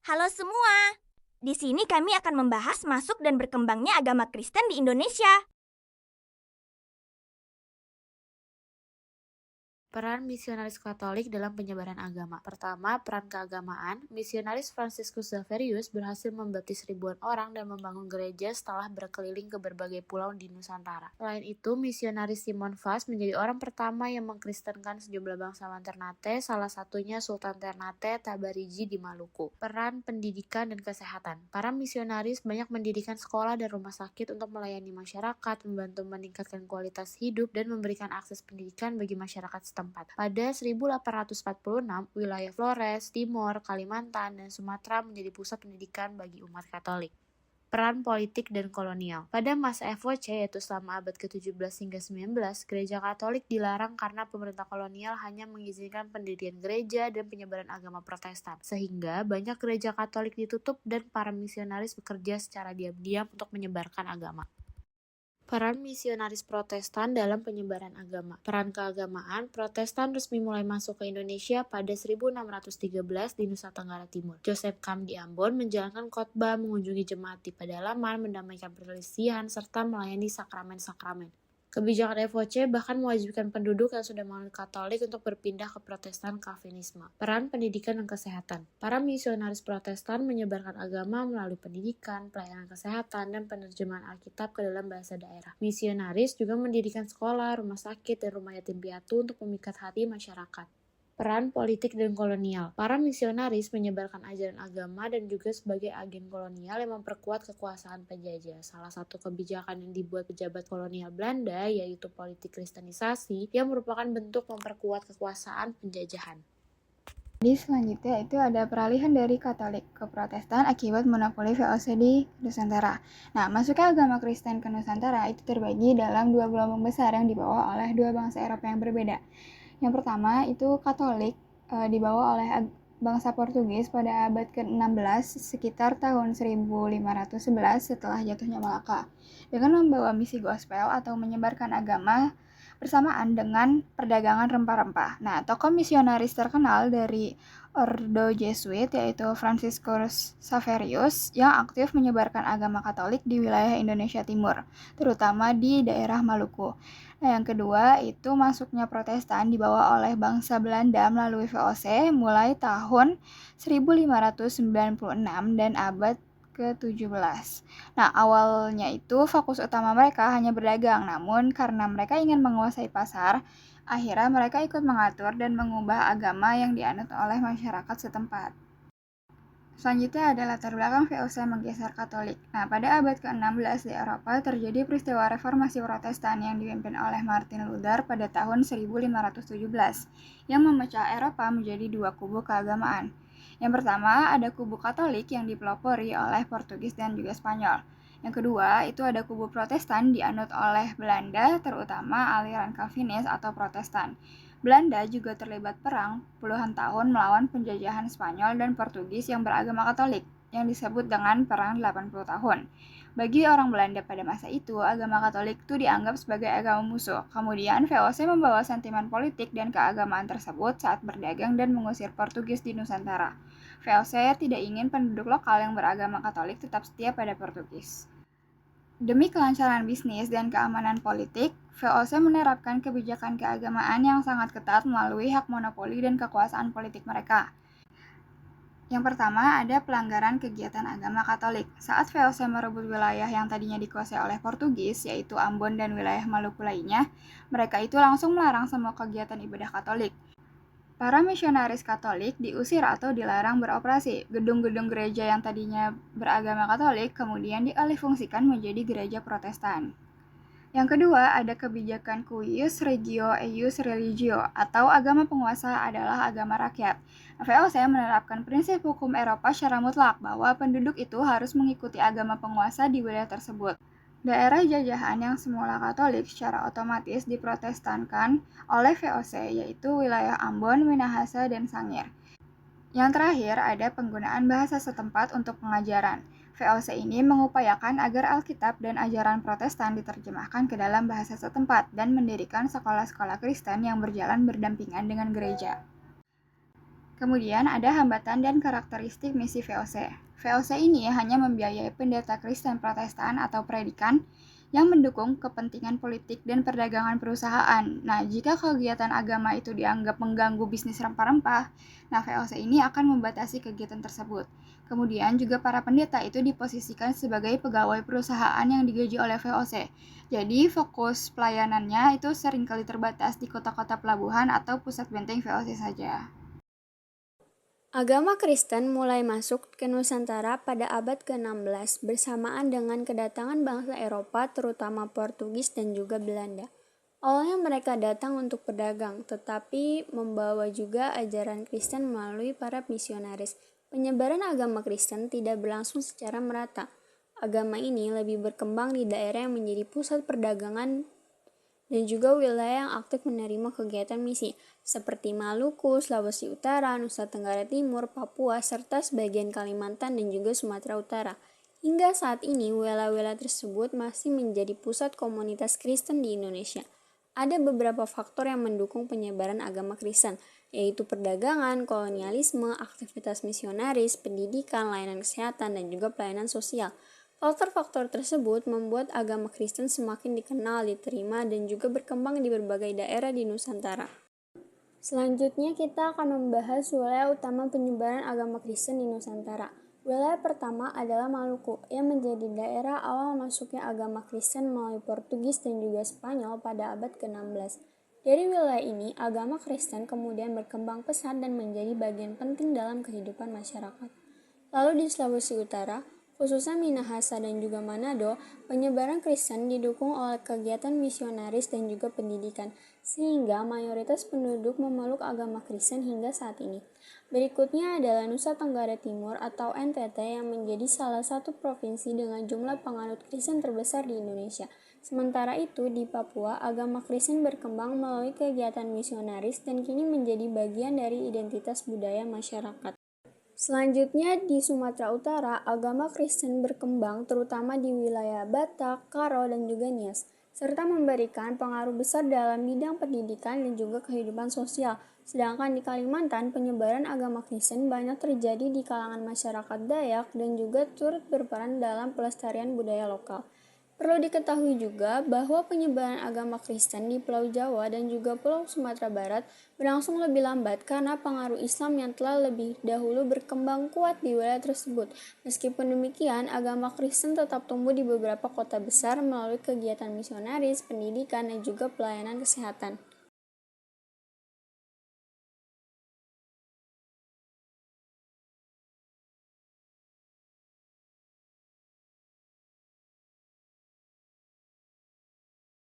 Halo semua, di sini kami akan membahas masuk dan berkembangnya agama Kristen di Indonesia. Peran misionaris Katolik dalam penyebaran agama. Pertama, peran keagamaan. Misionaris Franciscus Xaverius berhasil membaptis ribuan orang dan membangun gereja setelah berkeliling ke berbagai pulau di Nusantara. Selain itu, misionaris Simon Vaz menjadi orang pertama yang mengkristenkan sejumlah bangsawan Ternate, salah satunya Sultan Ternate Tabarigi di Maluku. Peran pendidikan dan kesehatan. Para misionaris banyak mendirikan sekolah dan rumah sakit untuk melayani masyarakat, membantu meningkatkan kualitas hidup, dan memberikan akses pendidikan bagi masyarakat setempat. Pada 1846, wilayah Flores, Timor, Kalimantan, dan Sumatera menjadi pusat pendidikan bagi umat Katolik. Peran politik dan kolonial. Pada masa FOC, yaitu selama abad ke-17 hingga 19, gereja Katolik dilarang karena pemerintah kolonial hanya mengizinkan pendirian gereja dan penyebaran agama Protestan, sehingga banyak gereja Katolik ditutup dan para misionaris bekerja secara diam-diam untuk menyebarkan agama. Peran misionaris Protestan dalam penyebaran agama. Peran keagamaan, Protestan resmi mulai masuk ke Indonesia pada 1613 di Nusa Tenggara Timur. Joseph Camp di Ambon menjalankan khotbah, mengunjungi jemaat di pedalaman, mendamaikan perselisihan, serta melayani sakramen-sakramen. Kebijakan FOC bahkan mewajibkan penduduk yang sudah menganut Katolik untuk berpindah ke Protestan Calvinisme. Peran pendidikan dan kesehatan. Para misionaris Protestan menyebarkan agama melalui pendidikan, pelayanan kesehatan, dan penerjemahan Alkitab ke dalam bahasa daerah. Misionaris juga mendirikan sekolah, rumah sakit, dan rumah yatim piatu untuk memikat hati masyarakat. Peran politik dan kolonial. Para misionaris menyebarkan ajaran agama dan juga sebagai agen kolonial yang memperkuat kekuasaan penjajah. Salah satu kebijakan yang dibuat pejabat kolonial Belanda yaitu politik kristenisasi yang merupakan bentuk memperkuat kekuasaan penjajahan. Jadi selanjutnya itu ada peralihan dari Katolik ke Protestan akibat monopoli VOC di Nusantara. Nah, masuknya agama Kristen ke Nusantara itu terbagi dalam dua gelombang besar yang dibawa oleh dua bangsa Eropa yang berbeda. Yang pertama itu Katolik dibawa oleh bangsa Portugis pada abad ke-16 sekitar tahun 1511 setelah jatuhnya Malaka dengan membawa misi gospel atau menyebarkan agama bersamaan dengan perdagangan rempah-rempah. Nah, tokoh misionaris terkenal dari Ordo Jesuit yaitu Franciscus Xaverius yang aktif menyebarkan agama Katolik di wilayah Indonesia Timur, terutama di daerah Maluku. Nah, yang kedua itu masuknya Protestan dibawa oleh bangsa Belanda melalui VOC mulai tahun 1596 dan abad ke-17. Nah, awalnya itu fokus utama mereka hanya berdagang, namun karena mereka ingin menguasai pasar, akhirnya mereka ikut mengatur dan mengubah agama yang dianut oleh masyarakat setempat. Selanjutnya ada latar belakang VOC menggeser Katolik. Nah, pada abad ke-16 di Eropa terjadi peristiwa reformasi Protestan yang dipimpin oleh Martin Luther pada tahun 1517 yang memecah Eropa menjadi dua kubu keagamaan. Yang pertama ada kubu Katolik yang dipelopori oleh Portugis dan juga Spanyol. Yang kedua itu ada kubu Protestan dianut oleh Belanda, terutama aliran Calvinis atau Protestan. Belanda juga terlibat perang puluhan tahun melawan penjajahan Spanyol dan Portugis yang beragama Katolik, yang disebut dengan Perang 80 tahun. Bagi orang Belanda pada masa itu, agama Katolik itu dianggap sebagai agama musuh. Kemudian VOC membawa sentimen politik dan keagamaan tersebut saat berdagang dan mengusir Portugis di Nusantara. VOC tidak ingin penduduk lokal yang beragama Katolik tetap setia pada Portugis. Demi kelancaran bisnis dan keamanan politik, VOC menerapkan kebijakan keagamaan yang sangat ketat melalui hak monopoli dan kekuasaan politik mereka. Yang pertama ada pelanggaran kegiatan agama Katolik. Saat VOC merebut wilayah yang tadinya dikuasai oleh Portugis, yaitu Ambon dan wilayah Maluku lainnya, mereka itu langsung melarang semua kegiatan ibadah Katolik. Para misionaris Katolik diusir atau dilarang beroperasi. Gedung-gedung gereja yang tadinya beragama Katolik kemudian dialihfungsikan menjadi gereja Protestan. Yang kedua, ada kebijakan cuius regio eius religio atau agama penguasa adalah agama rakyat. VOC menerapkan prinsip hukum Eropa secara mutlak bahwa penduduk itu harus mengikuti agama penguasa di wilayah tersebut. Daerah jajahan yang semula Katolik secara otomatis diprotestankan oleh VOC yaitu wilayah Ambon, Minahasa, dan Sangir. Yang terakhir ada penggunaan bahasa setempat untuk pengajaran. VOC ini mengupayakan agar Alkitab dan ajaran Protestan diterjemahkan ke dalam bahasa setempat dan mendirikan sekolah-sekolah Kristen yang berjalan berdampingan dengan gereja. Kemudian ada hambatan dan karakteristik misi VOC. VOC ini hanya membiayai pendeta Kristen Protestan atau predikan yang mendukung kepentingan politik dan perdagangan perusahaan. Nah, jika kegiatan agama itu dianggap mengganggu bisnis rempah-rempah, nah VOC ini akan membatasi kegiatan tersebut. Kemudian juga para pendeta itu diposisikan sebagai pegawai perusahaan yang digaji oleh VOC. Jadi fokus pelayanannya itu seringkali terbatas di kota-kota pelabuhan atau pusat benteng VOC saja. Agama Kristen mulai masuk ke Nusantara pada abad ke-16 bersamaan dengan kedatangan bangsa Eropa terutama Portugis dan juga Belanda. Awalnya mereka datang untuk berdagang, tetapi membawa juga ajaran Kristen melalui para misionaris. Penyebaran agama Kristen tidak berlangsung secara merata. Agama ini lebih berkembang di daerah yang menjadi pusat perdagangan dan juga wilayah yang aktif menerima kegiatan misi, seperti Maluku, Sulawesi Utara, Nusa Tenggara Timur, Papua, serta sebagian Kalimantan dan juga Sumatera Utara. Hingga saat ini, wilayah-wilayah tersebut masih menjadi pusat komunitas Kristen di Indonesia. Ada beberapa faktor yang mendukung penyebaran agama Kristen, yaitu perdagangan, kolonialisme, aktivitas misionaris, pendidikan, layanan kesehatan, dan juga pelayanan sosial. Faktor-faktor tersebut membuat agama Kristen semakin dikenal, diterima, dan juga berkembang di berbagai daerah di Nusantara. Selanjutnya kita akan membahas wilayah utama penyebaran agama Kristen di Nusantara. Wilayah pertama adalah Maluku, yang menjadi daerah awal masuknya agama Kristen melalui Portugis dan juga Spanyol pada abad ke-16. Dari wilayah ini, agama Kristen kemudian berkembang pesat dan menjadi bagian penting dalam kehidupan masyarakat. Lalu di Sulawesi Utara, khususnya Minahasa dan juga Manado, penyebaran Kristen didukung oleh kegiatan misionaris dan juga pendidikan, sehingga mayoritas penduduk memeluk agama Kristen hingga saat ini. Berikutnya adalah Nusa Tenggara Timur atau NTT yang menjadi salah satu provinsi dengan jumlah penganut Kristen terbesar di Indonesia. Sementara itu, di Papua, agama Kristen berkembang melalui kegiatan misionaris dan kini menjadi bagian dari identitas budaya masyarakat. Selanjutnya di Sumatera Utara, agama Kristen berkembang terutama di wilayah Batak, Karo, dan juga Nias, serta memberikan pengaruh besar dalam bidang pendidikan dan juga kehidupan sosial. Sedangkan di Kalimantan, penyebaran agama Kristen banyak terjadi di kalangan masyarakat Dayak dan juga turut berperan dalam pelestarian budaya lokal. Perlu diketahui juga bahwa penyebaran agama Kristen di Pulau Jawa dan juga Pulau Sumatera Barat berlangsung lebih lambat karena pengaruh Islam yang telah lebih dahulu berkembang kuat di wilayah tersebut. Meskipun demikian, agama Kristen tetap tumbuh di beberapa kota besar melalui kegiatan misionaris, pendidikan, dan juga pelayanan kesehatan.